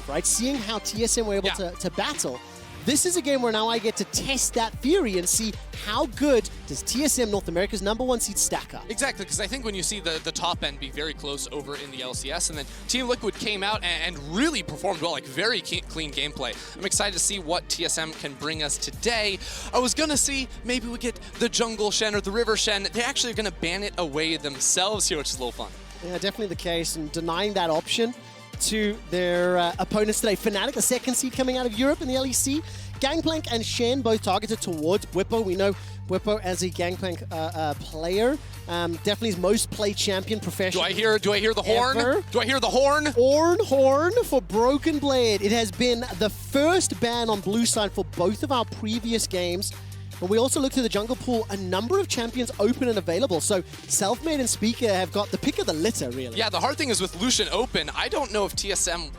right? Seeing how TSM were able to battle. This is a game where now I get to test that theory and see how good does TSM, North America's #1 seed, stack up. Exactly, because I think when you see the top end be very close over in the LCS, and then Team Liquid came out and really performed well, like very clean gameplay. I'm excited to see what TSM can bring us today. I was going to see maybe we get the Jungle Shen or the River Shen. They're actually going to ban it away themselves here, which is a little fun. Yeah, definitely the case, and denying that option to their opponents today. Fnatic, the 2nd seed coming out of Europe in the LEC. Gangplank and Shen both targeted towards Bwipo. We know Bwipo as a Gangplank player. Definitely his most played champion professionally. Do I hear the horn? Ever. Do I hear the horn? Horn for Broken Blade. It has been the first ban on blue side for both of our previous games. But we also looked at the jungle pool, a number of champions open and available. So Selfmade and Speaker have got the pick of the litter, really. Yeah, the hard thing is with Lucian open, I don't know if TSM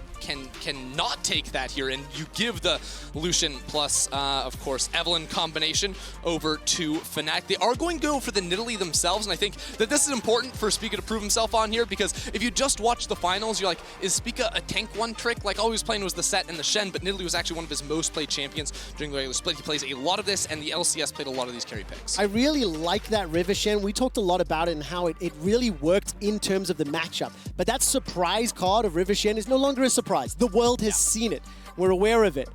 can not take that here, and you give the Lucian plus, of course, Evelyn combination over to Fnatic. They are going to go for the Nidalee themselves, and I think that this is important for Spica to prove himself on here, because if you just watch the finals, you're like, is Spica a tank one trick? Like, all he was playing was the Set and the Shen, but Nidalee was actually one of his most played champions during the regular split. He plays a lot of this, and the LCS played a lot of these carry picks. I really like that River Shen. We talked a lot about it and how it really worked in terms of the matchup. But that surprise card of River Shen is no longer a surprise. The world has seen it. We're aware of it.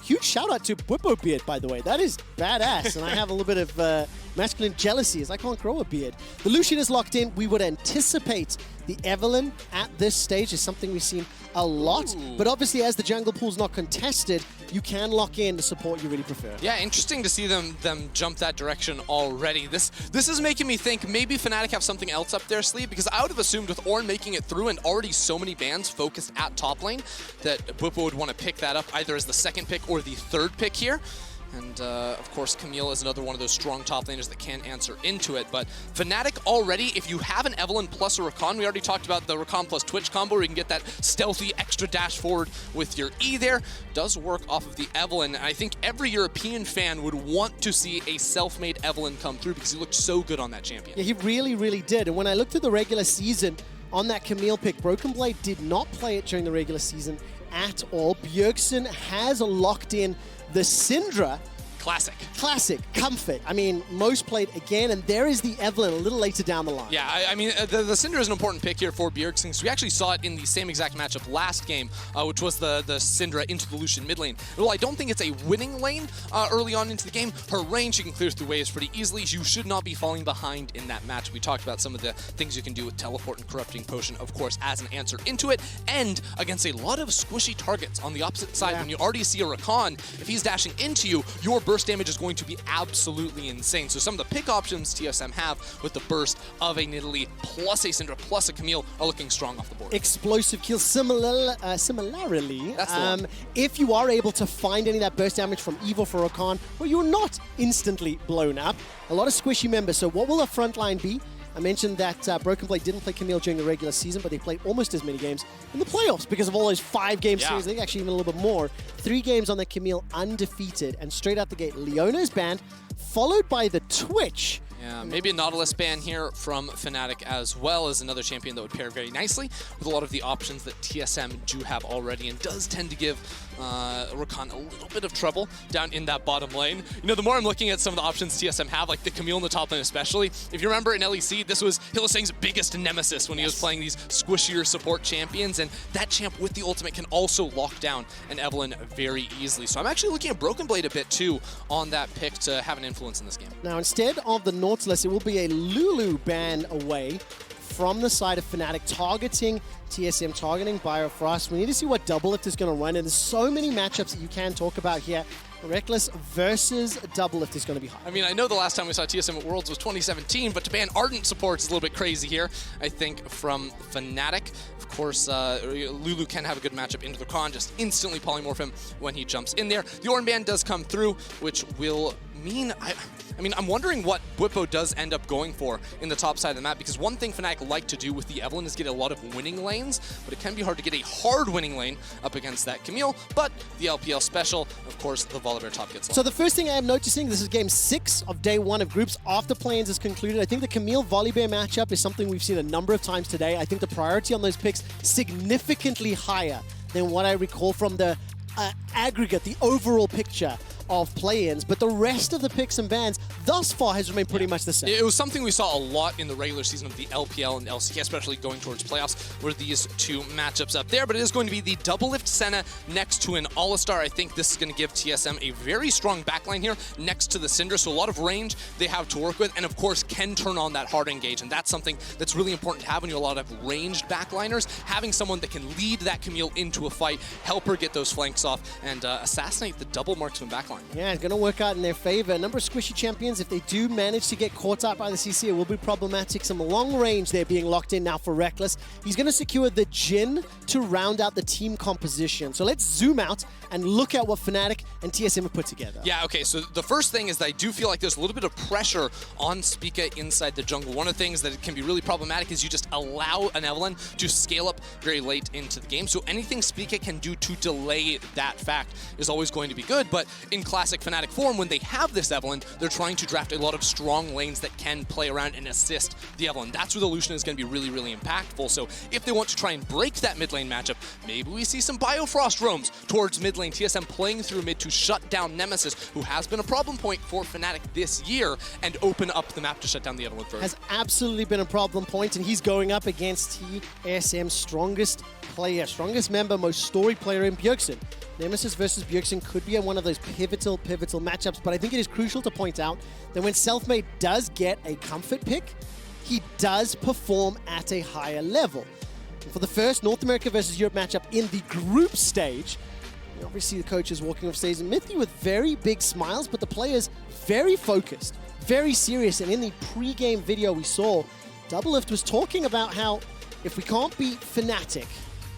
Huge shout out to Bwipo beard, by the way. That is badass, and I have a little bit of masculine jealousy as I can't grow a beard. The Lucian is locked in. We would anticipate the Evelyn at this stage is something we've seen a lot. Ooh. But obviously, as the jungle pool's not contested, you can lock in the support you really prefer. Yeah, interesting to see them jump that direction already. This is making me think maybe Fnatic have something else up their sleeve, because I would have assumed with Ornn making it through and already so many bans focused at top lane that Bwipo would want to pick that up either as the 2nd pick or the 3rd pick here. And, of course, Camille is another one of those strong top laners that can answer into it. But Fnatic already, if you have an Evelyn plus a Rakan, we already talked about the Rakan plus Twitch combo where you can get that stealthy extra dash forward with your E there. Does work off of the Evelyn. And I think every European fan would want to see a self-made Evelyn come through because he looked so good on that champion. Yeah, he really, really did. And when I looked at the regular season on that Camille pick, Broken Blade did not play it during the regular season at all. Bjergsen has locked in the Syndra. Classic. Comfort. I mean, most played again, and there is the Evelyn a little later down the line. Yeah, I mean, the Syndra is an important pick here for Bjergsen. So we actually saw it in the same exact matchup last game, which was the Syndra into the Lucian mid lane. Well, I don't think it's a winning lane early on into the game. Her range, she can clear through waves pretty easily. You should not be falling behind in that match. We talked about some of the things you can do with Teleport and Corrupting Potion, of course, as an answer into it, and against a lot of squishy targets on the opposite side. When you already see a Rakan, if he's dashing into you, your burst damage is going to be absolutely insane. So some of the pick options TSM have with the burst of a Nidalee plus a Syndra plus a Camille are looking strong off the board. Explosive kills. Similarly, if you are able to find any of that burst damage from Evo for Rakan, well, you're not instantly blown up. A lot of squishy members. So what will the front line be? I mentioned that Broken Blade didn't play Camille during the regular season, but they played almost as many games in the playoffs because of all those 5-game series. I think actually even a little bit more. 3 games on the Camille undefeated, and straight out the gate, Leona is banned, followed by the Twitch. Yeah, maybe a Nautilus ban here from Fnatic as well as another champion that would pair very nicely with a lot of the options that TSM do have already, and does tend to give Rakan a little bit of trouble down in that bottom lane. You know, the more I'm looking at some of the options TSM have, like the Camille in the top lane especially, if you remember in LEC, this was Hylissang's biggest nemesis when he was playing these squishier support champions, and that champ with the ultimate can also lock down an Evelyn very easily. So I'm actually looking at Broken Blade a bit too on that pick to have an influence in this game. Now, instead of the Nautilus, it will be a Lulu ban away from the side of Fnatic, targeting TSM, targeting Biofrost. We need to see what Doublelift is going to run, and there's so many matchups that you can talk about here. Reckless versus Doublelift is going to be hard. I mean, I know the last time we saw TSM at Worlds was 2017, but to ban Ardent supports is a little bit crazy here, I think, from Fnatic. Of course, Lulu can have a good matchup into the Rakan, just instantly polymorph him when he jumps in there. The Ornn ban does come through, which will mean... I mean, I'm wondering what Bwipo does end up going for in the top side of the map, because one thing Fnatic like to do with the Evelyn is get a lot of winning lanes, but it can be hard to get a hard winning lane up against that Camille. But the LPL special, of course, the Volibear top gets lost. So the first thing I am noticing, this is game 6 of day 1 of groups after play-ins is concluded. I think the Camille Volibear matchup is something we've seen a number of times today. I think the priority on those picks significantly higher than what I recall from the aggregate, the overall picture of play-ins, but the rest of the picks and bans thus far has remained pretty much the same. It was something we saw a lot in the regular season of the LPL and LCK, especially going towards playoffs, were these two matchups up there. But it is going to be the double lift Senna next to an All-Star. I think this is going to give TSM a very strong backline here next to the Syndra, so a lot of range they have to work with, and of course can turn on that hard engage, and that's something that's really important to have when you have a lot of ranged backliners. Having someone that can lead that Camille into a fight, help her get those flanks off, and assassinate the double marksman backline. Yeah, it's going to work out in their favor. A number of squishy champions, if they do manage to get caught up by the CC, it will be problematic. Some long range there being locked in now for Reckless. He's going to secure the Jhin to round out the team composition. So let's zoom out and look at what Fnatic and TSM have put together. Yeah, okay, so the first thing is that I do feel like there's a little bit of pressure on Spica inside the jungle. One of the things that can be really problematic is you just allow an Evelynn to scale up very late into the game. So anything Spica can do to delay that fact is always going to be good, but in classic Fnatic form, when they have this Evelynn, they're trying to draft a lot of strong lanes that can play around and assist the Evelynn. That's where the Lucian is going to be really, really impactful. So if they want to try and break that mid lane matchup, maybe we see some Biofrost roams towards mid lane. TSM playing through mid to shut down Nemesis, who has been a problem point for Fnatic this year, and open up the map to shut down the Evelynn further. Has absolutely been a problem point, and he's going up against TSM's strongest player, strongest member, most storied player in Bjergsen. Nemesis versus Bjergsen could be one of those pivotal matchups, but I think it is crucial to point out that when Selfmade does get a comfort pick, he does perform at a higher level. And for the first North America versus Europe matchup in the group stage, obviously the coach is walking off stage, admittedly with very big smiles, but the players very focused, very serious. And in the pre-game video we saw, Doublelift was talking about how if we can't beat Fnatic,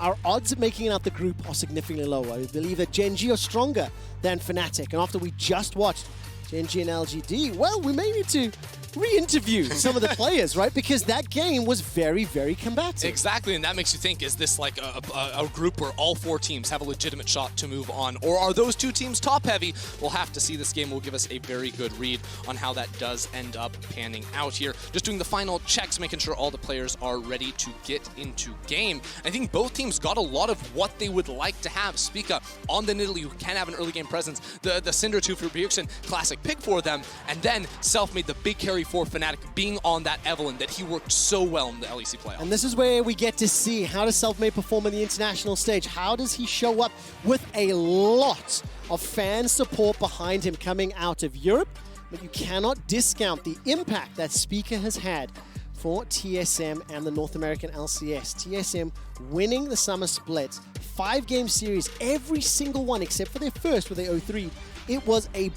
our odds of making it out the group are significantly lower. I believe that Gen G are stronger than Fnatic. And after we just watched Gen G and LGD, well, we may need to re-interview some of the players, right? Because that game was very, very combative. Exactly, and that makes you think, is this like a group where all four teams have a legitimate shot to move on? Or are those two teams top-heavy? We'll have to see. This game will give us a very good read on how that does end up panning out here. Just doing the final checks, making sure all the players are ready to get into game. I think both teams got a lot of what they would like to have. Spica on the Nidalee, who can have an early game presence. The Syndra 2 for Bjergsen, classic pick for them. And then Selfmade, the big carry for Fnatic, being on that Evelynn that he worked so well in the LEC playoffs. And this is where we get to see how does Selfmade perform on the international stage. How does he show up with a lot of fan support behind him coming out of Europe? But you cannot discount the impact that Spica has had for TSM and the North American LCS. TSM winning the summer split, 5-game series, every single one except for their first where they 0-3. It was a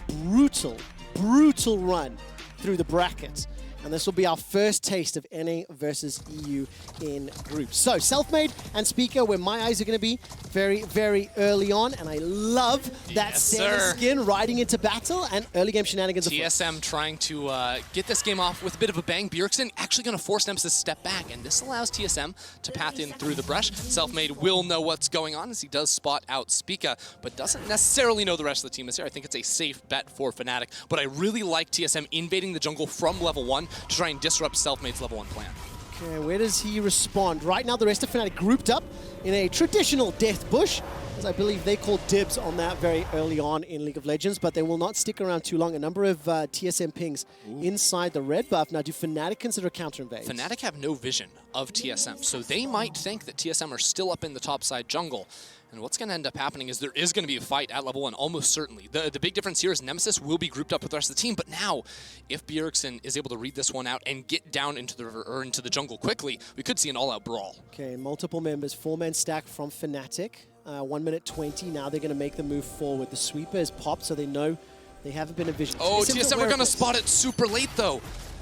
brutal run through the brackets. And this will be our first taste of NA versus EU in groups. So, Selfmade and Spica, where my eyes are going to be very, very early on. And I love that Senna skin riding into battle and early game shenanigans. TSM trying to get this game off with a bit of a bang. Bjergsen actually going to force Nemesis to step back. And this allows TSM to path in through the brush. Selfmade will know what's going on as he does spot out Spica, but doesn't necessarily know the rest of the team is here. I think it's a safe bet for Fnatic. But I really like TSM invading the jungle from level 1 to try and disrupt Selfmade's level 1 plan. Okay, where does he respond? Right now, the rest of Fnatic grouped up in a traditional death bush, as I believe they called dibs on that very early on in League of Legends, but they will not stick around too long. A number of TSM pings inside the red buff. Now, do Fnatic consider a counter invade? Fnatic have no vision of TSM, so they might think that TSM are still up in the top side jungle. And what's going to end up happening is there is going to be a fight at level 1, almost certainly. The big difference here is Nemesis will be grouped up with the rest of the team, but now, if Bjergsen is able to read this one out and get down into the jungle quickly, we could see an all-out brawl. Okay, multiple members, 4-man stack from Fnatic. 1 minute 20, now they're going to make the move forward. The sweeper is popped, so they know they haven't been envisioned. Oh, TSM are going to spot it super late, though.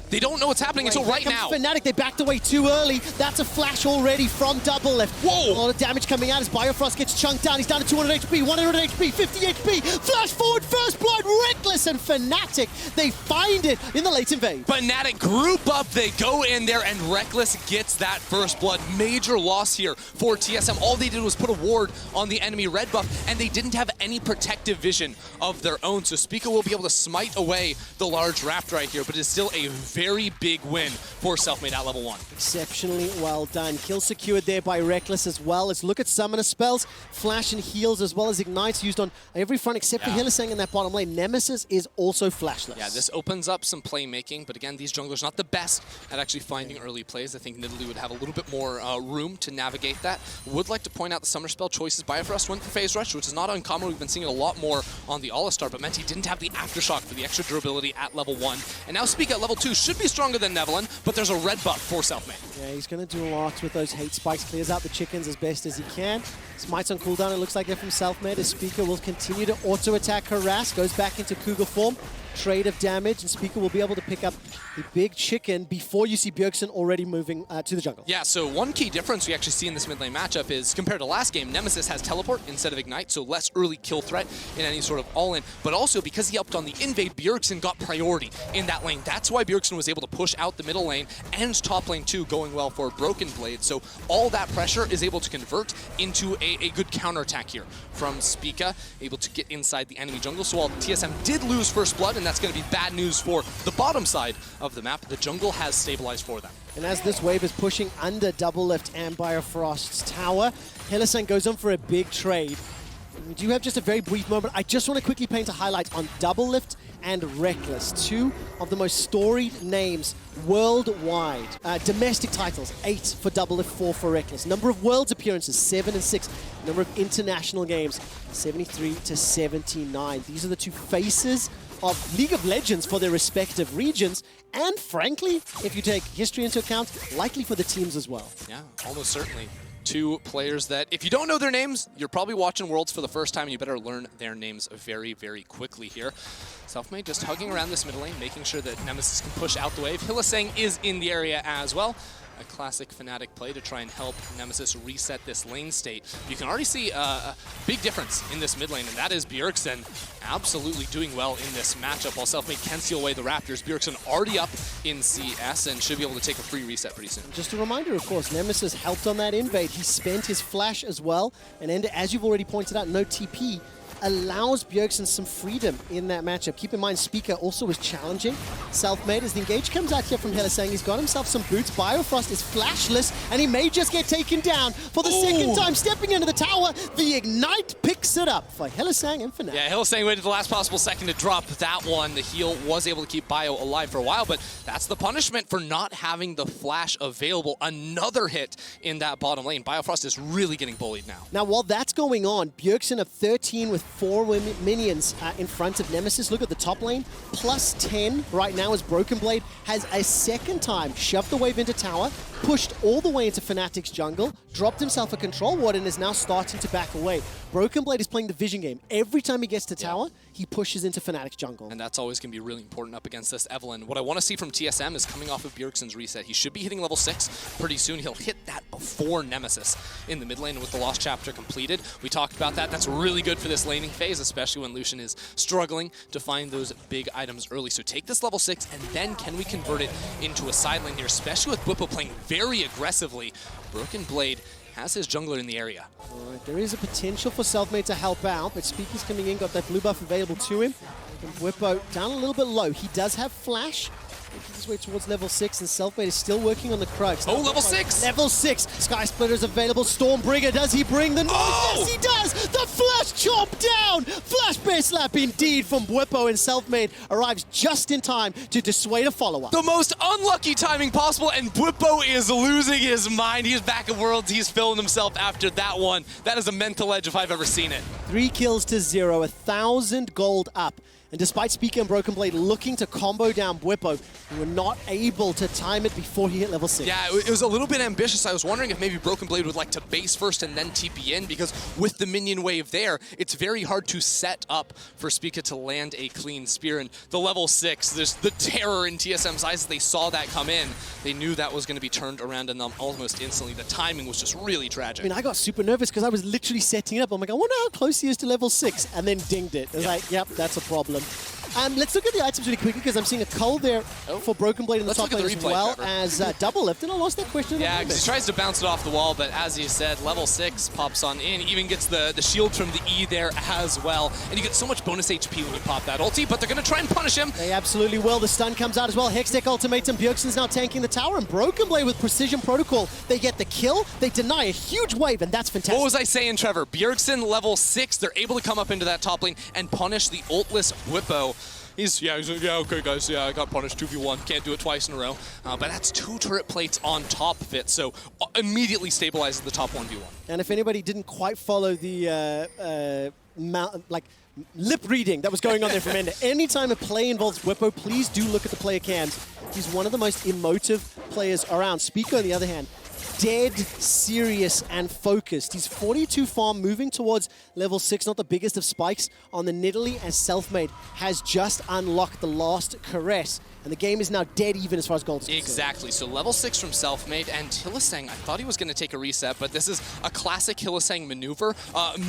They don't know what's happening until right now. Fnatic, they backed away too early. That's a flash already from Doublelift. Whoa! A lot of damage coming out as Biofrost gets chunked down. He's down to 200 HP, 100 HP, 50 HP. Flash forward, first blood, Reckless and Fnatic. They find it in the late invade. Fnatic group up, they go in there, and Reckless gets that first blood. Major loss here for TSM. All they did was put a ward on the enemy red buff, and they didn't have any protective vision of their own. So Spica will be able to smite away the large raptor right here, but it's still a very big win for Selfmade at level 1. Exceptionally well done. Kill secured there by Reckless as well. Let's look at Summoner spells, Flash and Heals, as well as Ignites used on every front except for Hylissang in that bottom lane. Nemesis is also flashless. Yeah, this opens up some playmaking, but again, these junglers not the best at actually finding early plays. I think Nidalee would have a little bit more room to navigate that. Would like to point out the Summoner spell choices. Biofrost went for Phase Rush, which is not uncommon. We've been seeing it a lot more on the All-Star, but meant he didn't have the Aftershock for the extra durability at level 1. And now Speak at level 2 should be stronger than Nevelin, but there's a red buff for Selfmade. Yeah, he's going to do a lot with those hate spikes. Clears out the chickens as best as he can. Smites on cooldown, it looks like they're from Selfmade. As Speaker will continue to auto-attack Harass, goes back into Cougar form. Trade of damage, and Speaker will be able to pick up the big chicken before you see Bjergsen already moving to the jungle. Yeah, so one key difference we actually see in this mid lane matchup is compared to last game, Nemesis has teleport instead of Ignite, so less early kill threat in any sort of all-in, but also because he upped on the invade, Bjergsen got priority in that lane. That's why Bjergsen was able to push out the middle lane and top lane too, going well for Broken Blade. So all that pressure is able to convert into a good counterattack here from Spica, able to get inside the enemy jungle. So while TSM did lose first blood, and that's going to be bad news for the bottom side of the map, the jungle has stabilized for them. And as this wave is pushing under Double Lift and Biofrost's tower, Hylissang goes on for a big trade. We do have just a very brief moment. I just want to quickly paint a highlight on Double Lift and Reckless, two of the most storied names worldwide. Domestic titles, 8 for Double Lift, 4 for Reckless. Number of Worlds appearances, 7 and 6. Number of international games, 73 to 79. These are the two faces of League of Legends for their respective regions, and frankly, if you take history into account, likely for the teams as well. Yeah, almost certainly. Two players that, if you don't know their names, you're probably watching Worlds for the first time, and you better learn their names very, very quickly here. Selfmade just hugging around this middle lane, making sure that Nemesis can push out the wave. Hylissang is in the area as well. A classic Fnatic play to try and help Nemesis reset this lane state. You can already see a big difference in this mid lane, and that is Bjergsen absolutely doing well in this matchup. While Selfmade can steal away the Raptors, Bjergsen already up in CS and should be able to take a free reset pretty soon. Just a reminder, of course, Nemesis helped on that invade. He spent his flash as well, and Ender, as you've already pointed out, no TP, allows Bjergsen some freedom in that matchup. Keep in mind, Spica also was challenging Selfmade. As the engage comes out here from Hylissang, he's got himself some boots. Biofrost is flashless, and he may just get taken down for the second time. Stepping into the tower, the Ignite picks it up for Hylissang and Fnatic. Yeah, Hylissang waited the last possible second to drop that one. The heal was able to keep Bio alive for a while, but that's the punishment for not having the flash available. Another hit in that bottom lane. Biofrost is really getting bullied now. Now, while that's going on, Bjergsen of 13 with 4 minions in front of Nemesis. Look at the top lane, plus 10 right now as Broken Blade has a second time shoved the wave into tower, pushed all the way into Fnatic's jungle, dropped himself a control ward, and is now starting to back away. Broken Blade is playing the vision game. Every time he gets to tower, he pushes into Fnatic's jungle. And that's always going to be really important up against this Evelynn. What I want to see from TSM is coming off of Bjergsen's reset. He should be hitting level 6 pretty soon. He'll hit that before Nemesis in the mid lane with the Lost Chapter completed. We talked about that. That's really good for this laning phase, especially when Lucian is struggling to find those big items early. So take this level 6, and then can we convert it into a side lane here, especially with Bwipo playing very aggressively. Broken Blade has his jungler in the area. All right, there is a potential for Selfmade to help out, but Speaker's coming in, got that blue buff available to him. And Bwipo down a little bit low. He does have flash. Making his way towards level 6, and Selfmade is still working on the Krugs. Oh, level 6! Level 6! Sky Splitter is available. Stormbringer, does he bring the noise? Yes, he does! The flash chop down! Flash bear slap indeed from Bwipo, and Selfmade arrives just in time to dissuade a follow-up. The most unlucky timing possible, and Bwipo is losing his mind. He's back at Worlds. He's filling himself after that one. That is a mental edge if I've ever seen it. 3 kills to 0, 1,000 gold up. And despite Speaker and Broken Blade looking to combo down Bwipo, they were not able to time it before he hit level 6. Yeah, it was a little bit ambitious. I was wondering if maybe Broken Blade would like to base first and then TP in, because with the minion wave there, it's very hard to set up for Spica to land a clean spear. And the level 6, there's the terror in TSM's eyes as they saw that come in. They knew that was going to be turned around on them almost instantly. The timing was just really tragic. I mean, I got super nervous because I was literally setting it up. I'm like, I wonder how close he is to level 6, and then dinged it. I was like, yep, that's a problem. Let's look at the items really quickly because I'm seeing a cull there for Broken Blade in the top lane, as well as Double Lift, and I lost that question. Yeah, because he tries to bounce it off the wall, but as you said, level 6 pops on in, even gets the shield from the E there as well, and you get so much bonus HP when you pop that ulti, but they're going to try and punish him. They absolutely will. The stun comes out as well. Hextech ultimatum. Bjergsen's now tanking the tower, and Broken Blade with Precision Protocol. They get the kill, they deny a huge wave, and that's fantastic. What was I saying, Trevor? Bjergsen level 6, they're able to come up into that top lane and punish the ultless Whippo. He's like, yeah, okay, guys, yeah, I got punished 2v1. Can't do it twice in a row. But that's 2 turret plates on top of it, so immediately stabilizes the top 1v1. And if anybody didn't quite follow the lip reading that was going on there from Ender, anytime a play involves Whippo, please do look at the player cams. He's one of the most emotive players around. Spica, on the other hand, dead serious and focused. He's 42 farm, moving towards level 6, not the biggest of spikes on the Nidalee, as Selfmade has just unlocked the last caress. And the game is now dead even as far as gold is concerned. Exactly. So level 6 from Selfmade, and Hylissang, I thought he was going to take a reset, but this is a classic Hylissang maneuver.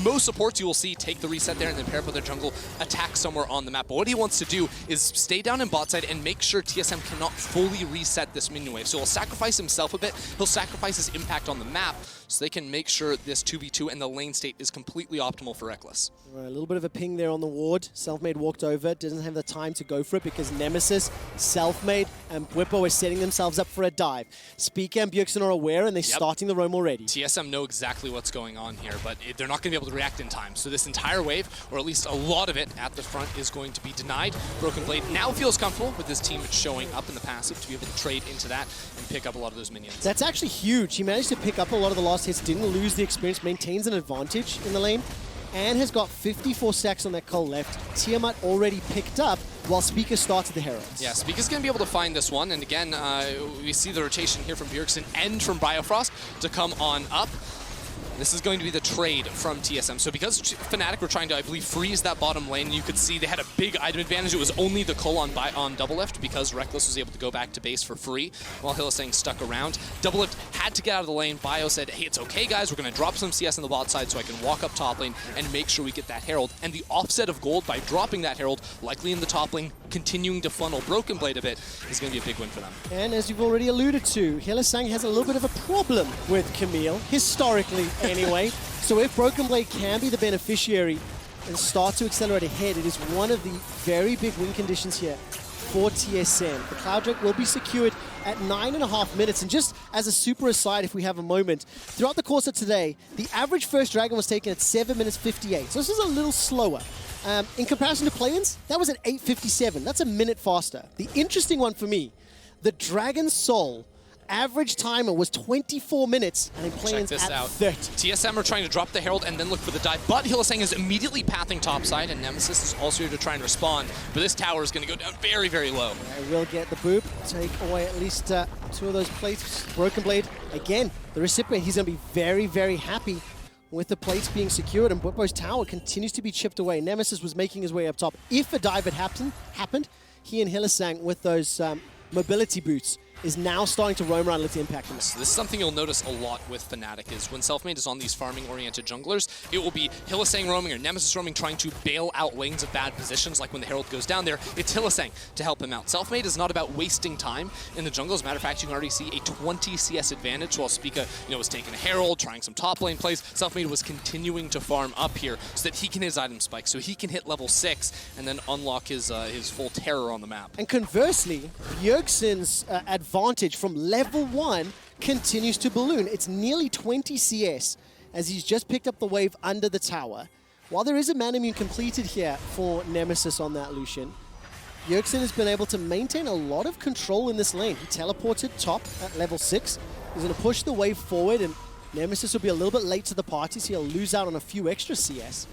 Most supports you will see take the reset there and then pair up with their jungle, attack somewhere on the map. But what he wants to do is stay down in bot side and make sure TSM cannot fully reset this minion wave. So he'll sacrifice himself a bit, he'll sacrifice his impact on the map, so they can make sure this 2v2 and the lane state is completely optimal for Reckless. Right, a little bit of a ping there on the ward. Selfmade walked over, doesn't have the time to go for it because Nemesis, Selfmade, and Whippo are setting themselves up for a dive. Spica and Bjergsen are aware, and they're starting the roam already. TSM know exactly what's going on here, but they're not going to be able to react in time. So this entire wave, or at least a lot of it at the front, is going to be denied. Broken Blade now feels comfortable with his team showing up in the passive to be able to trade into that and pick up a lot of those minions. That's actually huge. He managed to pick up a lot of the last hits, didn't lose the experience, maintains an advantage in the lane, and has got 54 stacks on that cull left. Tiamat already picked up while Spica started the Heralds. Yeah, Spica's going to be able to find this one, and again, we see the rotation here from Bjergsen and from Biofrost to come on up. This is going to be the trade from TSM. So because Fnatic were trying to, I believe, freeze that bottom lane, you could see they had a big item advantage. It was only the cull on Double Lift because Reckless was able to go back to base for free while Hylissang stuck around. Double Lift had to get out of the lane. Bio said, hey, it's okay, guys. We're going to drop some CS on the bot side so I can walk up top lane and make sure we get that Herald. And the offset of gold by dropping that Herald, likely in the top lane, continuing to funnel Broken Blade a bit, is going to be a big win for them. And as you've already alluded to, Hylissang has a little bit of a problem with Camille, historically anyway. So if Broken Blade can be the beneficiary and start to accelerate ahead, it is one of the very big win conditions here for TSM. The Cloud Drake will be secured at 9.5 minutes. And just as a super aside, if we have a moment, throughout the course of today, the average first Dragon was taken at 7 minutes 58. So this is a little slower. In comparison to play-ins, that was at 8:57. That's a minute faster. The interesting one for me, the Dragon Soul average timer was 24 minutes, and in play-ins at 30. TSM are trying to drop the Herald and then look for the dive, but Hylissang is immediately pathing topside, and Nemesis is also here to try and respond, but this tower is going to go down very, very low. I will get the boop, take away at least 2 of those plates. Broken Blade, again, the recipient, he's going to be very, very happy with the plates being secured, and Whippo's tower continues to be chipped away. Nemesis was making his way up top. If a dive had happened, he and Hylissang with those mobility boots is now starting to roam around, let's impact him. So this is something you'll notice a lot with Fnatic is when Selfmade is on these farming-oriented junglers, it will be Hylissang roaming or Nemesis roaming trying to bail out lanes of bad positions, like when the Herald goes down there, it's Hylissang to help him out. Selfmade is not about wasting time in the jungle. As a matter of fact, you can already see a 20 CS advantage while Spica, was taking a Herald, trying some top lane plays. Selfmade was continuing to farm up here so that he can hit his item spike, so he can hit level 6 and then unlock his full terror on the map. And conversely, Bjergsen's advantage from level 1 continues to balloon. It's nearly 20 CS as he's just picked up the wave under the tower. While there is a man immune completed here for Nemesis on that Lucian, Bjergsen has been able to maintain a lot of control in this lane. He teleported top at level 6. He's going to push the wave forward, and Nemesis will be a little bit late to the party, so he'll lose out on a few extra CS.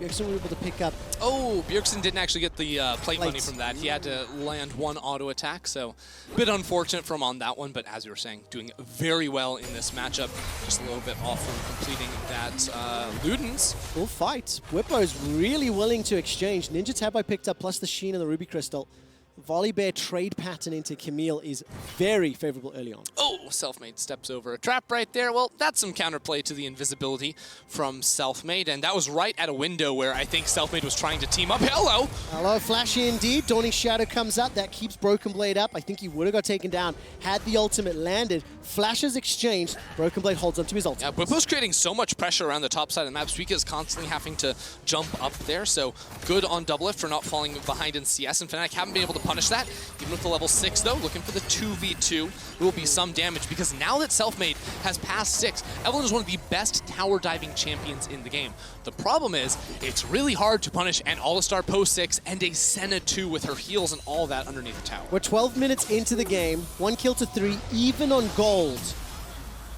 Bjergsen will be able to pick up. Oh, Bjergsen didn't actually get the plate money from that. He had to land 1 auto attack, so a bit unfortunate from on that one, but as you were saying, doing very well in this matchup. Just a little bit off from completing that Ludens. Full fight. Whippo is really willing to exchange. Ninja Tab I picked up, plus the Sheen and the Ruby Crystal. Volley Bear trade pattern into Camille is very favorable early on. Oh, Selfmade steps over a trap right there. Well, that's some counterplay to the invisibility from Selfmade, and that was right at a window where I think Selfmade was trying to team up. Hello! Hello, flashy indeed. Dawning Shadow comes up. That keeps Broken Blade up. I think he would have got taken down had the ultimate landed. Flashes exchanged. Broken Blade holds onto his ultimate. Yeah, Bwipo's creating so much pressure around the top side of the map. Suika is constantly having to jump up there, so good on Doublelift for not falling behind in CS, and Fnatic haven't been able to punish that. Even with the level 6, though, looking for the 2v2. There will be some damage, because now that Selfmade has passed 6, Evelynn is one of the best tower diving champions in the game. The problem is, it's really hard to punish an All-Star post 6 and a Senna 2 with her heals and all that underneath the tower. We're 12 minutes into the game, 1 kill to 3, even on gold.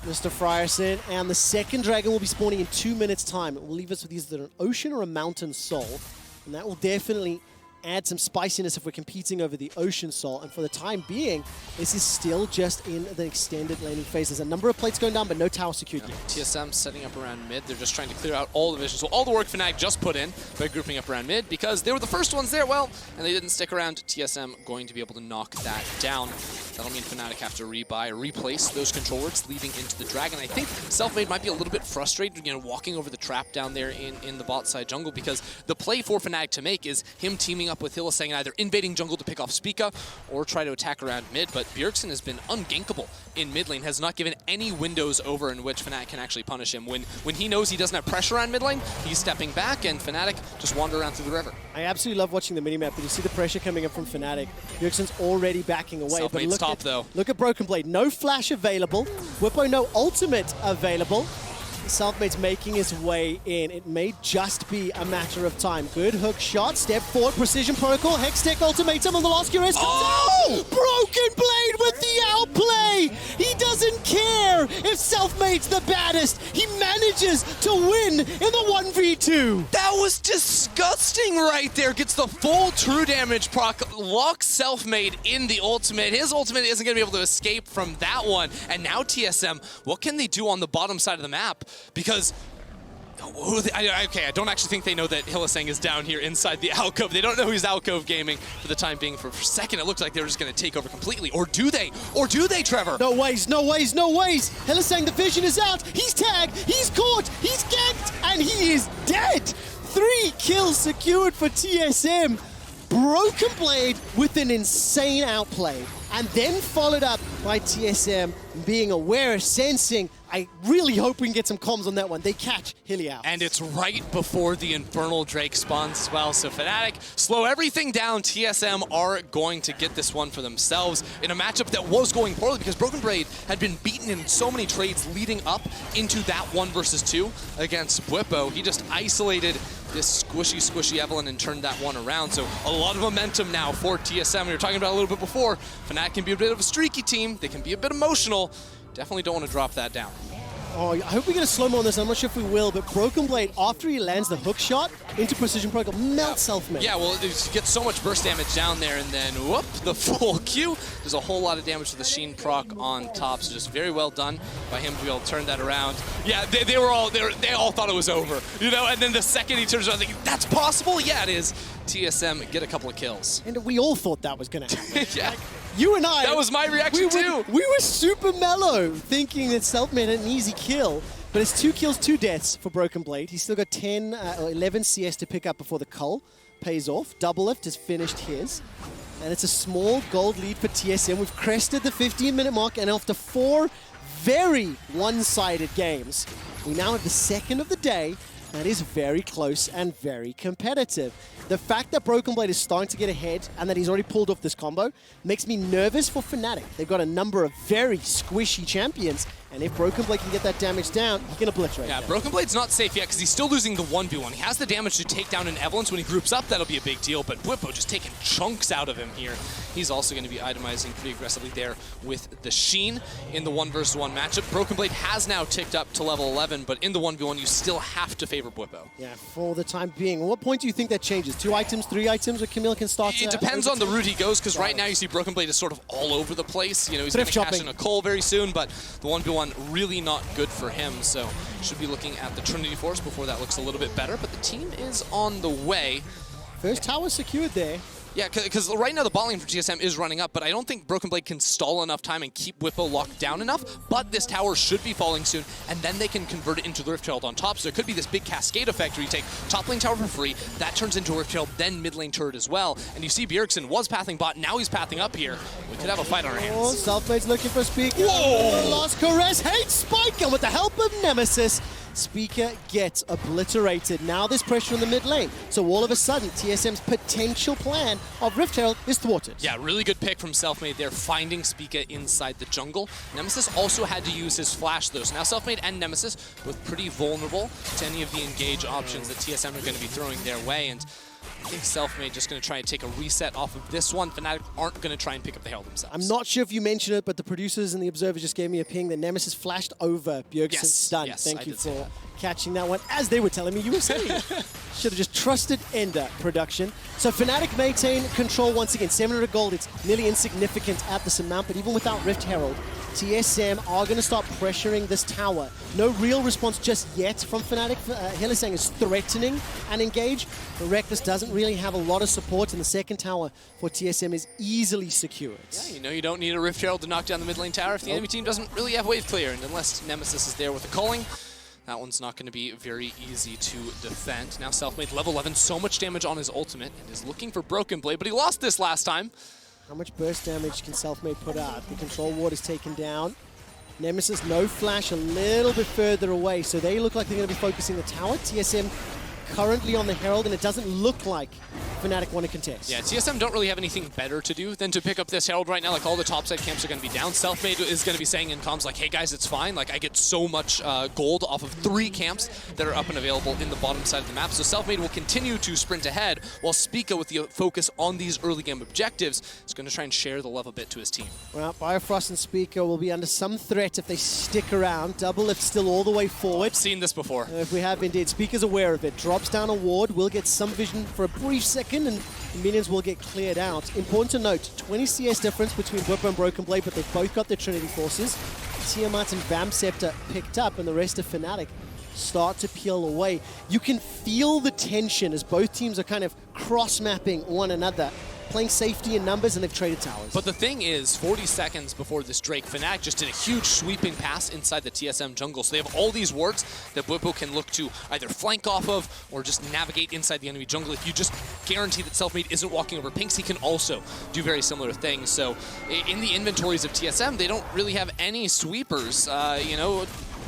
Mr. Frierson, and the second dragon will be spawning in 2 minutes' time. It will leave us with either an ocean or a mountain soul, and that will definitely add some spiciness if we're competing over the ocean soul. And for the time being, this is still just in the extended laning phase. There's a number of plates going down, but no tower secured yet. TSM setting up around mid. They're just trying to clear out all the vision. So all the work Fnatic just put in by grouping up around mid, because they were the first ones there, well, and they didn't stick around. TSM going to be able to knock that down. That'll mean Fnatic have to replace those controllers, leaving into the dragon. I think Selfmade might be a little bit frustrated, walking over the trap down there in the bot side jungle, because the play for Fnatic to make is him teaming up with Hylissang and either invading jungle to pick off Spica or try to attack around mid. But Bjergsen has been ungankable in mid lane, has not given any windows over in which Fnatic can actually punish him. When he knows he doesn't have pressure around mid lane, he's stepping back, and Fnatic just wander around through the river. I absolutely love watching the minimap, but you see the pressure coming up from Fnatic. Bjergsen's already backing away. Selfmade's top, though. Look at Broken Blade. No flash available. Bwipo, no ultimate available. Selfmade's making his way in. It may just be a matter of time. Good hook shot, step forward, precision protocol, Hextech ultimatum on the last QS. Oh! Broken Blade with the outplay! He doesn't care if Selfmade's the baddest. He manages to win in the 1v2. That was disgusting right there. Gets the full true damage proc, locks Selfmade in the ultimate. His ultimate isn't going to be able to escape from that one. And now TSM, what can they do on the bottom side of the map? Because, I don't actually think they know that Hylissang is down here inside the alcove. They don't know he's alcove gaming for the time being. For a second, it looked like they were just going to take over completely. Or do they? Or do they, Trevor? No ways, no ways, no ways. Hylissang, the vision is out. He's tagged, he's caught, he's ganked, and he is dead. 3 kills secured for TSM. Broken Blade with an insane outplay, and then followed up by TSM being aware, sensing. I really hope we can get some comms on that one. They catch Hilly out. And it's right before the Infernal Drake spawns as well. So Fnatic slow everything down. TSM are going to get this one for themselves in a matchup that was going poorly, because Broken Blade had been beaten in so many trades leading up into that 1 versus 2 against Bwipo. He just isolated this squishy Evelynn and turned that one around. So a lot of momentum now for TSM. We were talking about it a little bit before. Fnatic can be a bit of a streaky team. They can be a bit emotional. Definitely don't want to drop that down. Oh, I hope we get a slow-mo on this. I'm not sure if we will, but Broken Blade, after he lands the hook shot into precision protocol, melts Selfmade. Yeah, well, it gets so much burst damage down there, and then, whoop, the full Q. There's a whole lot of damage to the Sheen proc on top, so just very well done by him to be able to turn that around. Yeah, they all thought it was over, and then the second he turns around, thinking, that's possible? Yeah, it is. TSM get a couple of kills. And we all thought that was going to happen. Yeah. You and I. That was my reaction too. We were super mellow, thinking that Selfmade had an easy kill, but it's 2 kills, 2 deaths for Broken Blade. He's still got 10 or 11 CS to pick up before the cull pays off. Doublelift has finished his, and it's a small gold lead for TSM. We've crested the 15-minute mark, and after 4 very one-sided games, we now have the second of the day. That is very close and very competitive. The fact that Broken Blade is starting to get ahead and that he's already pulled off this combo makes me nervous for Fnatic. They've got a number of very squishy champions, and if Broken Blade can get that damage down, he can obliterate them. Broken Blade's not safe yet because he's still losing the 1v1. He has the damage to take down an Evelynn, so when he groups up, that'll be a big deal, but Bwipo just taking chunks out of him here. He's also going to be itemizing pretty aggressively there with the Sheen in the 1 versus 1 matchup. Broken Blade has now ticked up to level 11, but in the 1v1, you still have to favor Bwipo. Yeah, for the time being. At what point do you think that changes? 2 items, 3 items, where Camille can start? It depends on the route he goes, because right now you see Broken Blade is sort of all over the place. He's going to cash in a Cole very soon, but the 1v1 really not good for him, so should be looking at the Trinity Force before that looks a little bit better, but the team is on the way. First tower secured there. Yeah, because right now the bot lane for TSM is running up, but I don't think Broken Blade can stall enough time and keep Whippo locked down enough, but this tower should be falling soon, and then they can convert it into the Rift Herald on top, so there could be this big cascade effect where you take top lane tower for free, that turns into a Rift Herald, then mid lane turret as well, and you see Bjergsen was pathing bot, now he's pathing up here. We could have a fight on our Oh, hands. Selfmade's looking for Speaker. Whoa! Lost Caress, hates Spike, and with the help of Nemesis, Speaker gets obliterated. Now there's pressure in the mid lane. So all of a sudden, TSM's potential plan of Rift Herald is thwarted. Yeah, really good pick from Selfmade there, finding Spica inside the jungle. Nemesis also had to use his flash though. So now Selfmade and Nemesis both pretty vulnerable to any of the engage options that TSM are going to be throwing their way. And I think Selfmade just going to try and take a reset off of this one. Fnatic aren't going to try and pick up the Herald themselves. I'm not sure if you mentioned it, but the producers and the observers just gave me a ping that Nemesis flashed over Bjergsen's stun. Yes, Thank you did see for that. catching that one, as they were telling me you were saying. Should have just trusted Ender production. So Fnatic maintain control once again. 700 gold, it's nearly insignificant at this amount, but even without Rift Herald, TSM are going to start pressuring this tower. No real response just yet from Fnatic. Hylissang is threatening and engage, but Reckless doesn't really have a lot of support, and the second tower for TSM is easily secured. Yeah, you know you don't need a Rift Herald to knock down the mid lane tower if the enemy team doesn't really have wave clear, and unless Nemesis is there with the culling, that one's not going to be very easy to defend. Now Selfmade level 11, so much damage on his ultimate, and is looking for Broken Blade, but he lost this last time. How much burst damage can Selfmade put out? The control ward is taken down. Nemesis, no flash, a little bit further away, so they look like they're going to be focusing the tower. TSM currently on the Herald, and it doesn't look like Fnatic want to contest. Yeah, TSM don't really have anything better to do than to pick up this Herald right now. Like, all the topside camps are going to be down. Selfmade is going to be saying in comms, like, hey guys, it's fine. Like, I get so much gold off of 3 camps that are up and available in the bottom side of the map. So Selfmade will continue to sprint ahead, while Spica, with the focus on these early game objectives, is going to try and share the love a bit to his team. Well, Biofrost and Speaker will be under some threat if they stick around. Double lift still all the way forward. Seen this before. If we have indeed. Speaker's aware of it. Drops down a ward, will get some vision for a brief second, and the minions will get cleared out. Important to note, 20 CS difference between Whippo and Broken Blade, but they've both got their Trinity Forces. Tiamat and Bam Scepter picked up, and the rest of Fnatic start to peel away. You can feel the tension as both teams are kind of cross-mapping one another, playing safety in numbers, and they've traded towers. But the thing is, 40 seconds before this Drake, Fnatic just did a huge sweeping pass inside the TSM jungle. So they have all these wards that Whippo can look to either flank off of or just navigate inside the enemy jungle. If you just guarantee that Selfmade isn't walking over pinks, he can also do very similar things. So in the inventories of TSM, they don't really have any sweepers. You know,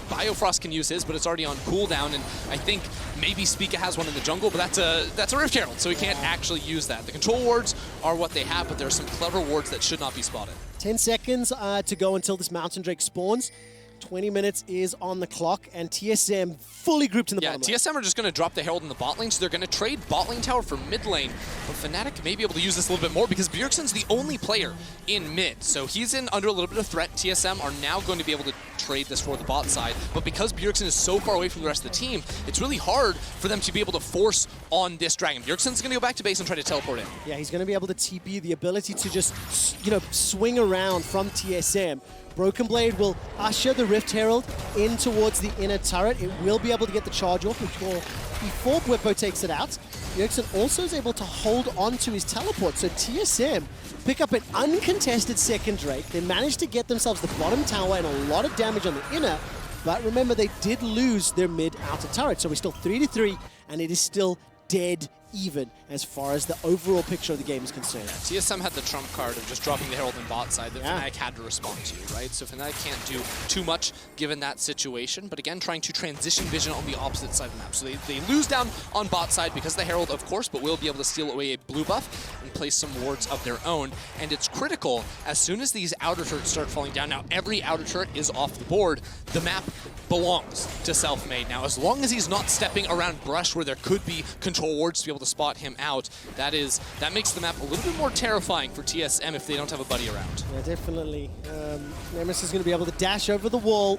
Biofrost can use his, but it's already on cooldown, and I think maybe Spica has one in the jungle, but that's a Rift Herald, so he can't actually use that. The control wards are what they have, but there are some clever wards that should not be spotted. 10 seconds to go until this Mountain Drake spawns. 20 minutes is on the clock, and TSM fully grouped in the bottom lane. Yeah, TSM are just going to drop the Herald in the bot lane, so they're going to trade bot lane tower for mid lane. But Fnatic may be able to use this a little bit more because Bjergsen's the only player in mid, so he's under a little bit of threat. TSM are now going to be able to trade this for the bot side, but because Bjergsen is so far away from the rest of the team, it's really hard for them to be able to force on this dragon. Bjergsen's going to go back to base and try to teleport in. Yeah, he's going to be able to TP, the ability to just, you know, swing around from TSM. Broken Blade will usher the Rift Herald in towards the inner turret. It will be able to get the charge off before Whippo takes it out. Bjergsen also is able to hold on to his teleport, so TSM pick up an uncontested second Drake. They managed to get themselves the bottom tower and a lot of damage on the inner, but remember, they did lose their mid-outer turret, so we're still 3-3, and it is still dead even as far as the overall picture of the game is concerned. TSM had the trump card of just dropping the Herald in bot side that Fnatic had to respond to, right? So Fnatic can't do too much given that situation, but again, trying to transition vision on the opposite side of the map. So they lose down on bot side because of the Herald, of course, but will be able to steal away a blue buff and place some wards of their own. And it's critical, as soon as these outer turrets start falling down, now every outer turret is off the board, the map belongs to Selfmade. Now, as long as he's not stepping around brush where there could be control wards to be able to spot him out, that makes the map a little bit more terrifying for TSM if they don't have a buddy around. Yeah, definitely. Nemesis is going to be able to dash over the wall.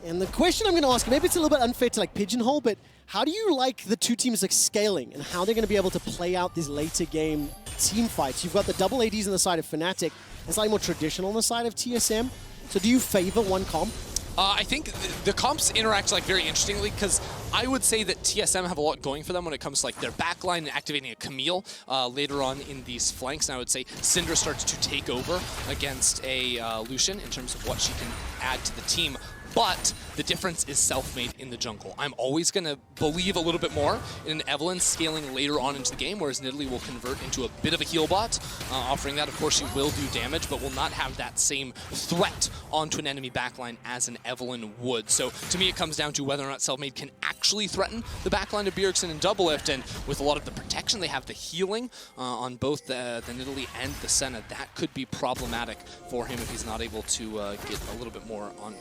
And the question I'm going to ask, maybe it's a little bit unfair to like pigeonhole, but how do you like the two teams like scaling and how they're going to be able to play out these later game team fights? You've got the double ADs on the side of Fnatic and slightly more traditional on the side of TSM. So do you favor one comp? I think the comps interact like very interestingly because I would say that TSM have a lot going for them when it comes to like their backline and activating a Camille later on in these flanks. And I would say Syndra starts to take over against a Lucian in terms of what she can add to the team. But the difference is self-made in the jungle. I'm always going to believe a little bit more in an Evelynn scaling later on into the game, whereas Nidalee will convert into a bit of a heal bot. Offering that, of course, she will do damage, but will not have that same threat onto an enemy backline as an Evelynn would. So to me, it comes down to whether or not self-made can actually threaten the backline of Bjergsen and Doublelift, and with a lot of the protection, they have the healing on both the Nidalee and the Senna. That could be problematic for him if he's not able to get a little bit more on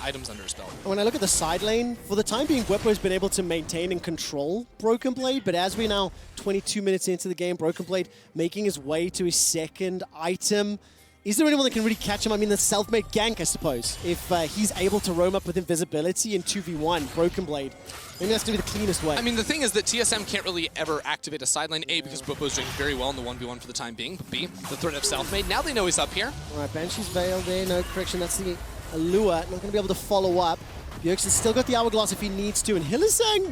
items under his belt. When I look at the side lane, for the time being, Bwipo has been able to maintain and control Broken Blade, but as we're now 22 minutes into the game, Broken Blade making his way to his second item. Is there anyone that can really catch him? I mean, the self-made gank, I suppose. If he's able to roam up with invisibility in 2v1, Broken Blade, maybe that's going to be the cleanest way. I mean, the thing is that TSM can't really ever activate a side lane, A, because Bwipo's doing very well in the 1v1 for the time being, but B, the threat of self-made. Now they know he's up here. All right, Banshee's Veil there, no correction, that's the Allure, not going to be able to follow up. Bjergsen's still got the Hourglass if he needs to, and Hylissang,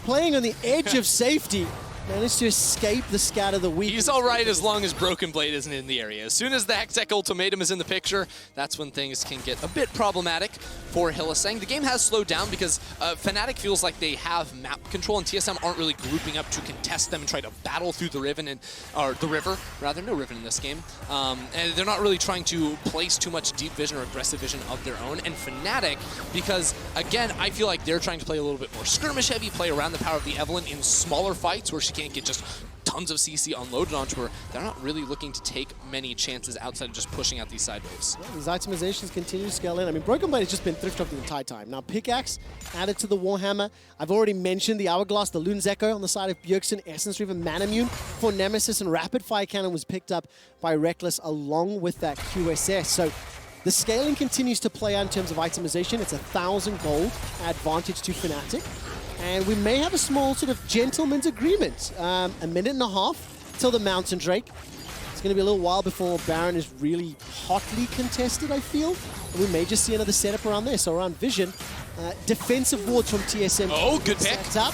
playing on the edge of safety. Managed to escape the scatter the weak. He's all right as long as Broken Blade isn't in the area. As soon as the Hextech Ultimatum is in the picture, that's when things can get a bit problematic for Hylissang. The game has slowed down because Fnatic feels like they have map control, and TSM aren't really grouping up to contest them and try to battle through the Riven, or the river, rather, no Riven in this game. And they're not really trying to place too much deep vision or aggressive vision of their own. And Fnatic, because again, I feel like they're trying to play a little bit more skirmish heavy, play around the power of the Evelynn in smaller fights where she can't get just tons of CC unloaded onto her. They're not really looking to take many chances outside of just pushing out these side waves. Yeah, these itemizations continue to scale in. I mean, Broken Blade has just been thrift dropped the entire time. Now, Pickaxe added to the Warhammer. I've already mentioned the Hourglass, the Loon's Echo on the side of Bjergsen, Essence Reaver, Manamune for Nemesis, and Rapid Fire Cannon was picked up by Reckless along with that QSS. So the scaling continues to play out in terms of itemization. It's 1,000 gold advantage to Fnatic. And we may have a small sort of gentleman's agreement. A minute and a half till the Mountain Drake. It's going to be a little while before Baron is really hotly contested, I feel. And we may just see another setup around there. So around Vision, defensive wards from TSM. Oh, good pick. Set up.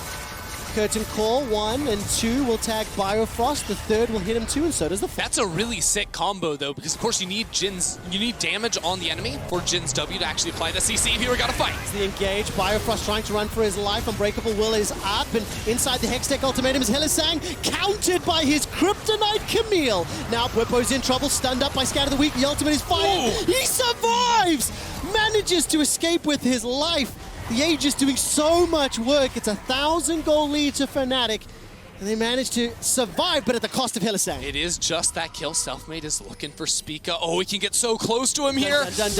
Curtain Call, 1 and 2 will tag Biofrost. The third will hit him too, and so does the fourth. That's a really sick combo though, because of course you need damage on the enemy for Jin's W to actually apply the CC. Here we got to fight. It's the engage. Biofrost trying to run for his life. Unbreakable Will is up, and inside the Hextech Ultimatum is Hylissang, countered by his Kryptonite Camille. Now Bwipo's in trouble, stunned up by Scatter the Weak. The ultimate is fired. Whoa. He survives! Manages to escape with his life. The Aegis doing so much work. It's 1,000 goal lead to Fnatic. And they managed to survive, but at the cost of Hylissang. It is just that kill. Selfmade is looking for Spica. Oh, he can get so close to him here. Dun.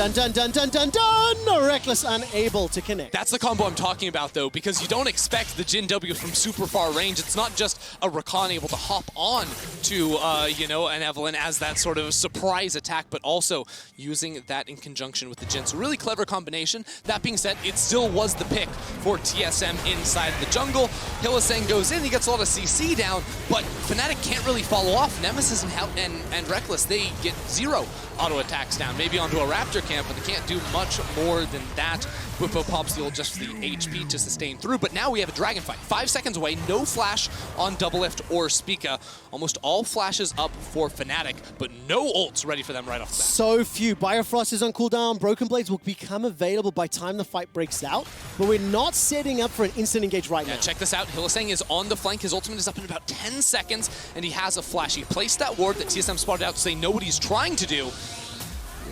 Reckless unable to connect. That's the combo I'm talking about, though, because you don't expect the Jin W from super far range. It's not just a Rakan able to hop on to, an Evelynn as that sort of surprise attack, but also using that in conjunction with the Jin. So really clever combination. That being said, it still was the pick for TSM inside the jungle. Hylissang goes in. He gets a lot of CC down, but Fnatic can't really follow off. Nemesis and Reckless, they get 0 auto attacks down, maybe onto a Raptor camp, but they can't do much more than that. Bwipo pops the ult just for the HP to sustain through, but now we have a dragon fight. 5 seconds away, no flash on Doublelift or Spica. Almost all flashes up for Fnatic, but no ults ready for them right off the bat. So few. Biofrost is on cooldown. Broken Blades will become available by time the fight breaks out, but we're not setting up for an instant engage right now. Check this out. Hylissang is on the flank. His ultimate is up in about 10 seconds, and he has a flash. He placed that ward that TSM spotted out to say know what he's trying to do.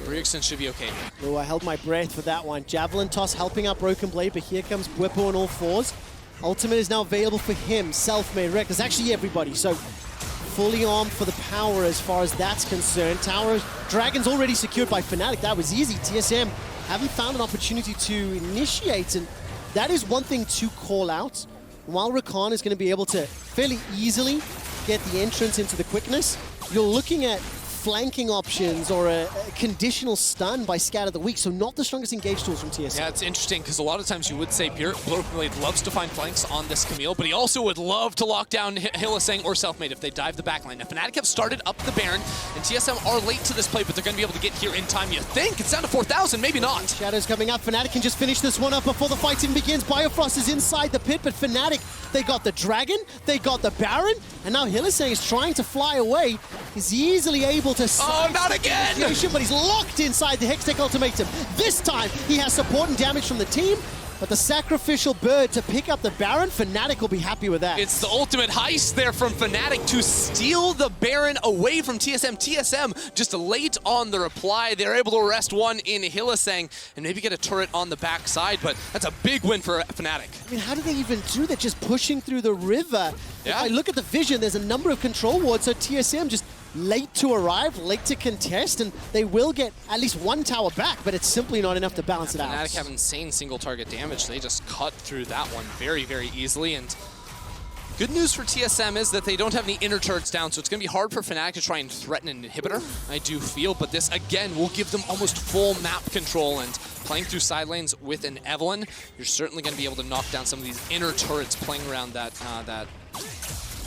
Bjergsen should be okay. Oh, I held my breath for that one. Javelin toss helping out Broken Blade, but here comes Bwipo on all fours. Ultimate is now available for him. Self-made wreck. There's actually everybody, so fully armed for the power as far as that's concerned. Tower Dragon's already secured by Fnatic. That was easy. TSM haven't found an opportunity to initiate, and that is one thing to call out. While Rakan is going to be able to fairly easily get the entrance into the quickness, you're looking at flanking options or a conditional stun by Scat of the Week, so not the strongest engage tools from TSM. Yeah, it's interesting because a lot of times you would say Broken Blade loves to find flanks on this Camille, but he also would love to lock down Hylissang or Selfmade if they dive the backline. Now, Fnatic have started up the Baron, and TSM are late to this play, but they're going to be able to get here in time, you think? It's down to 4,000, maybe not. Shadows coming up. Fnatic can just finish this one up before the fight even begins. Biofrost is inside the pit, but Fnatic, they got the Dragon, they got the Baron, and now Hylissang is trying to fly away. He's easily able to... Oh, not again! But he's locked inside the Hextech Ultimatum. This time, he has support and damage from the team, but the sacrificial bird to pick up the Baron, Fnatic will be happy with that. It's the ultimate heist there from Fnatic to steal the Baron away from TSM. TSM just late on the reply. They're able to arrest one in Hylissang and maybe get a turret on the backside, but that's a big win for Fnatic. I mean, how do they even do that? Just pushing through the river. Yeah. If I look at the vision, there's a number of control wards, so TSM just late to arrive, late to contest, and they will get at least one tower back, but it's simply not enough to balance it out. Fnatic have insane single target damage. They just cut through that one very, very easily, and good news for TSM is that they don't have any inner turrets down, so it's going to be hard for Fnatic to try and threaten an inhibitor, I do feel, but this, again, will give them almost full map control, and playing through side lanes with an Evelynn, you're certainly going to be able to knock down some of these inner turrets playing around that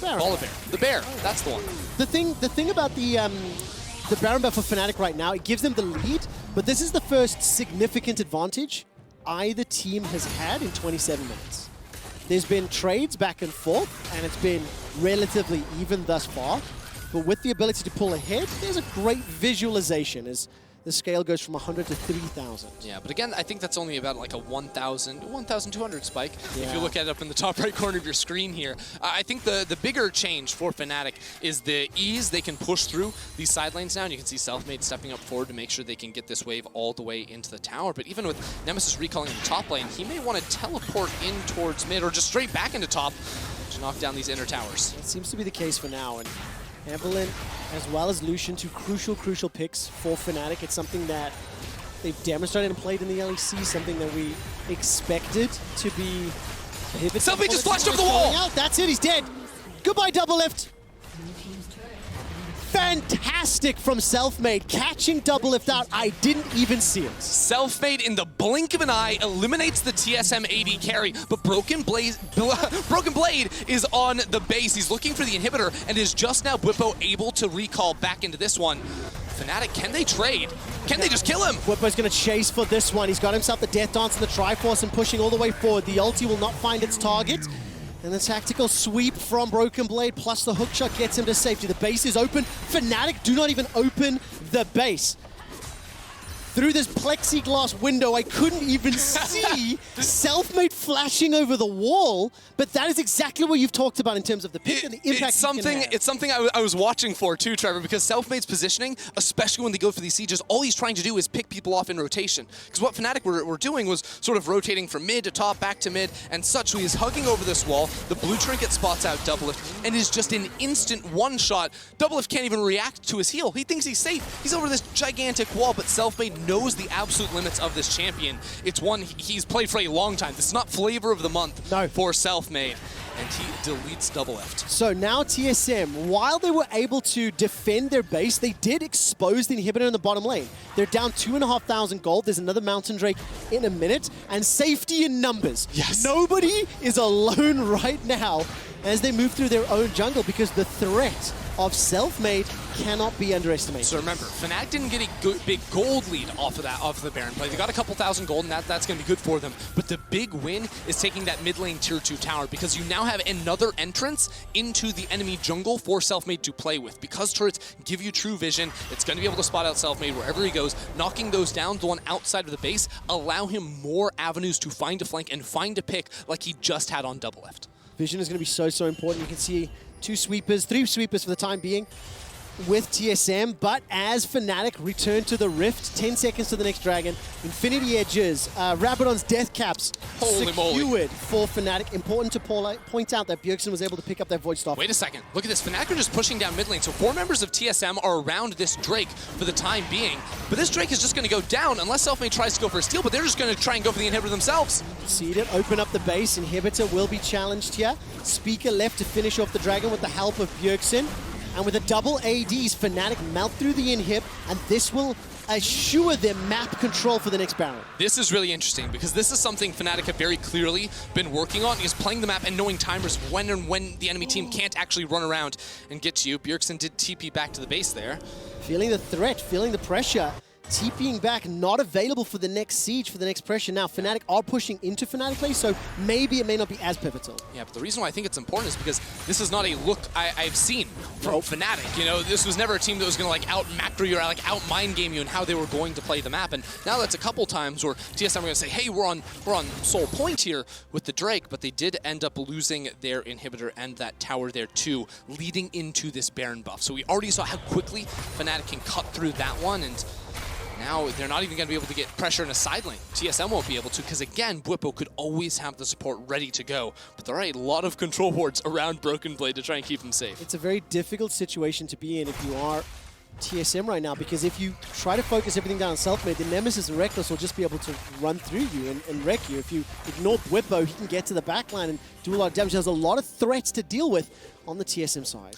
Volibear. The bear, that's the one. The thing about the Baron buff for Fnatic right now, it gives them the lead, but this is the first significant advantage either team has had in 27 minutes. There's been trades back and forth, and it's been relatively even thus far, but with the ability to pull ahead, there's a great visualization as the scale goes from 100 to 3,000. Yeah, but again, I think that's only about like a 1,200 spike. Yeah. If you look at it up in the top right corner of your screen here. I think the bigger change for Fnatic is the ease they can push through these side lanes now. And you can see Selfmade stepping up forward to make sure they can get this wave all the way into the tower. But even with Nemesis recalling in the top lane, he may want to teleport in towards mid or just straight back into top to knock down these inner towers. It seems to be the case for now. And Evelynn, as well as Lucian, two crucial picks for Fnatic. It's something that they've demonstrated and played in the LEC, something that we expected to be pivotal. Selfmade just flashed over the wall! Out. That's it, he's dead. Goodbye, double lift. Fantastic from Selfmade, catching double lift out. I didn't even see it. Selfmade in the blink of an eye eliminates the TSM AD carry, but Broken Blade is on the base. He's looking for the inhibitor and is just now Bwipo able to recall back into this one. Fnatic, can they trade? Can they just kill him? Bwipo's going to chase for this one. He's got himself the Death Dance and the Triforce and pushing all the way forward. The ulti will not find its target. And the tactical sweep from Broken Blade plus the hook shot gets him to safety. The base is open. Fnatic do not even open the base. Through this plexiglass window, I couldn't even see Selfmade flashing over the wall, but that is exactly what you've talked about in terms of the pick and the impact It's something I was watching for too, Trevor, because Selfmade's positioning, especially when they go for these sieges, all he's trying to do is pick people off in rotation. Because what Fnatic were doing was sort of rotating from mid to top, back to mid, and such. So he's hugging over this wall, the blue trinket spots out Doublelift, and is just an instant one-shot. Doublelift can't even react to his heal. He thinks he's safe. He's over this gigantic wall, but Selfmade knows the absolute limits of this champion. It's one he's played for a long time. This is not flavor of the month for Selfmade. And he deletes Doublelift. So now TSM, while they were able to defend their base, they did expose the inhibitor in the bottom lane. They're down 2,500 gold. There's another Mountain Drake in a minute. And safety in numbers. Yes. Nobody is alone right now as they move through their own jungle because the threat of Selfmade cannot be underestimated. So remember, Fnatic didn't get a big gold lead off of the Baron play. They got a couple thousand gold, and that's going to be good for them. But the big win is taking that mid lane tier 2 tower because you now have another entrance into the enemy jungle for Selfmade to play with. Because turrets give you true vision, it's going to be able to spot out Selfmade wherever he goes. Knocking those down, the one outside of the base, allow him more avenues to find a flank and find a pick like he just had on Doublelift. Vision is going to be so important. You can see three sweepers for the time being with TSM, but as Fnatic return to the Rift, 10 seconds to the next dragon, Infinity Edges, Rabadon's Death Caps secured for Fnatic. Important to point out that Bjergsen was able to pick up that Void Staff. Wait a second, look at this, Fnatic are just pushing down mid lane, so 4 members of TSM are around this Drake for the time being, but this Drake is just going to go down unless Selfmade tries to go for a steal, but they're just going to try and go for the inhibitor themselves. See it, open up the base, inhibitor will be challenged here. Speaker left to finish off the dragon with the help of Bjergsen. And with a double ADs, Fnatic melt through the inhib, and this will assure them map control for the next Baron. This is really interesting because this is something Fnatic have very clearly been working on, is playing the map and knowing timers when the enemy team can't actually run around and get to you. Bjergsen did TP back to the base there. Feeling the threat, feeling the pressure. TPing back, not available for the next siege, for the next pressure. Now, Fnatic are pushing into Fnatic play, so maybe it may not be as pivotal. Yeah, but the reason why I think it's important is because this is not a look I've seen from Fnatic. You know, this was never a team that was going to like out-macro you or like out-mind game you and how they were going to play the map. And now that's a couple times where TSM are going to say, hey, we're on sole point here with the Drake, but they did end up losing their inhibitor and that tower there too, leading into this Baron buff. So we already saw how quickly Fnatic can cut through that one, and now they're not even going to be able to get pressure in a side lane. TSM won't be able to because, again, Bwipo could always have the support ready to go. But there are a lot of control wards around Broken Blade to try and keep him safe. It's a very difficult situation to be in if you are TSM right now, because if you try to focus everything down on Selfmade, the Nemesis and Reckless will just be able to run through you and wreck you. If you ignore Bwipo, he can get to the backline and do a lot of damage. There's a lot of threats to deal with on the TSM side.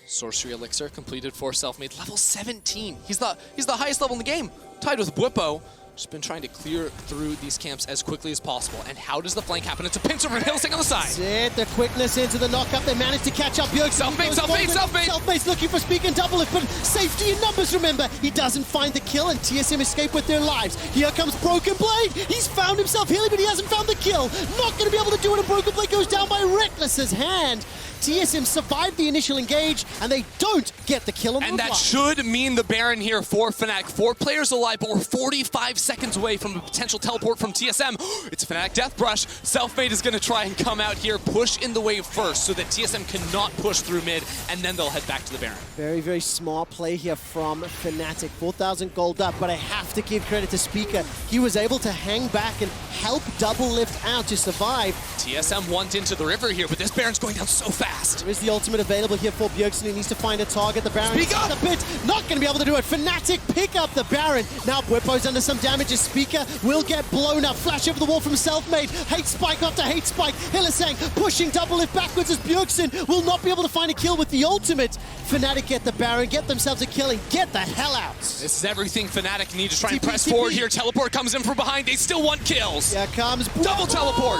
Sorcery Elixir completed for Selfmade, level 17. He's the highest level in the game, tied with Bwipo. Just been trying to clear through these camps as quickly as possible. And how does the flank happen? It's a pincer from Hillsing on the side. That's it, the quickness into the knockup. They managed to catch up. Bjergsen. Selfmade's looking for Speak and double lift, but safety in numbers, remember. He doesn't find the kill, and TSM escape with their lives. Here comes Broken Blade. He's found himself healing, but he hasn't found the kill. Not going to be able to do it, and Broken Blade goes down by Reckless's hand. TSM survived the initial engage, and they don't get the kill on the And that should mean the Baron here for Fnatic. 4 players alive, but we're 45 seconds away from a potential teleport from TSM. It's Fnatic Death Brush. Selfmade is going to try and come out here, push in the wave first so that TSM cannot push through mid, and then they'll head back to the Baron. Very, very smart play here from Fnatic. 4,000 gold up, but I have to give credit to Speaker. He was able to hang back and help double lift out to survive. TSM want into the river here, but this Baron's going down so fast. There is the ultimate available here for Bjergsen. He needs to find a target. The Baron Speak up! the pit. Not going to be able to do it. Fnatic pick up the Baron. Now Bwipo's under some damage. As Speaker will get blown up. Flash over the wall from Selfmade. Hate spike after hate spike. Hillsang pushing double lift backwards as Bjergsen will not be able to find a kill with the ultimate. Fnatic get the Baron, get themselves a kill, and get the hell out. This is everything Fnatic need to try and press forward here. Teleport comes in from behind. They still want kills. Here comes double teleport.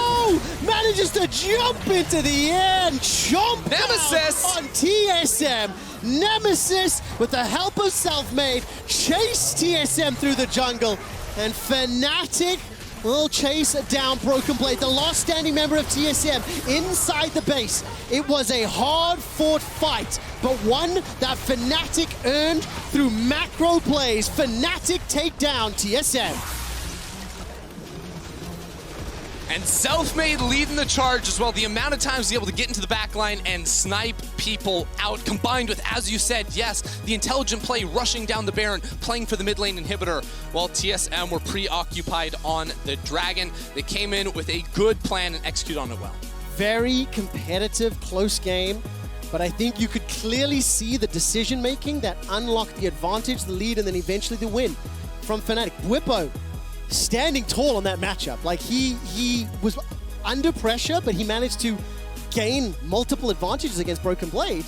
Manages to jump into the air and chomp Nemesis on TSM. Nemesis, with the help of Selfmade, chase TSM through the jungle. And Fnatic will chase down Broken Blade, the last standing member of TSM, inside the base. It was a hard-fought fight, but one that Fnatic earned through macro plays. Fnatic take down TSM. And Selfmade leading the charge as well. The amount of times he's able to get into the back line and snipe people out, combined with, as you said, yes, the intelligent play, rushing down the Baron, playing for the mid lane inhibitor, while TSM were preoccupied on the Dragon. They came in with a good plan and execute on it well. Very competitive, close game, but I think you could clearly see the decision-making that unlocked the advantage, the lead, and then eventually the win from Fnatic. Bwipo standing tall on that matchup. Like, he was under pressure, but he managed to gain multiple advantages against Broken Blade.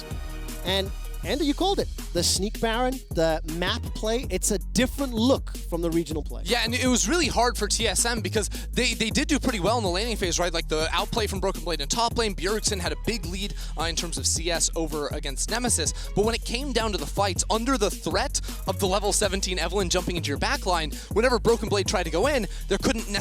And Ender, you called it. The Sneak Baron, the map play, it's a different look from the regional play. Yeah, and it was really hard for TSM because they did do pretty well in the laning phase, right? Like the outplay from Broken Blade in top lane, Bjergsen had a big lead in terms of CS over against Nemesis. But when it came down to the fights, under the threat of the level 17 Evelynn jumping into your backline, whenever Broken Blade tried to go in, there couldn't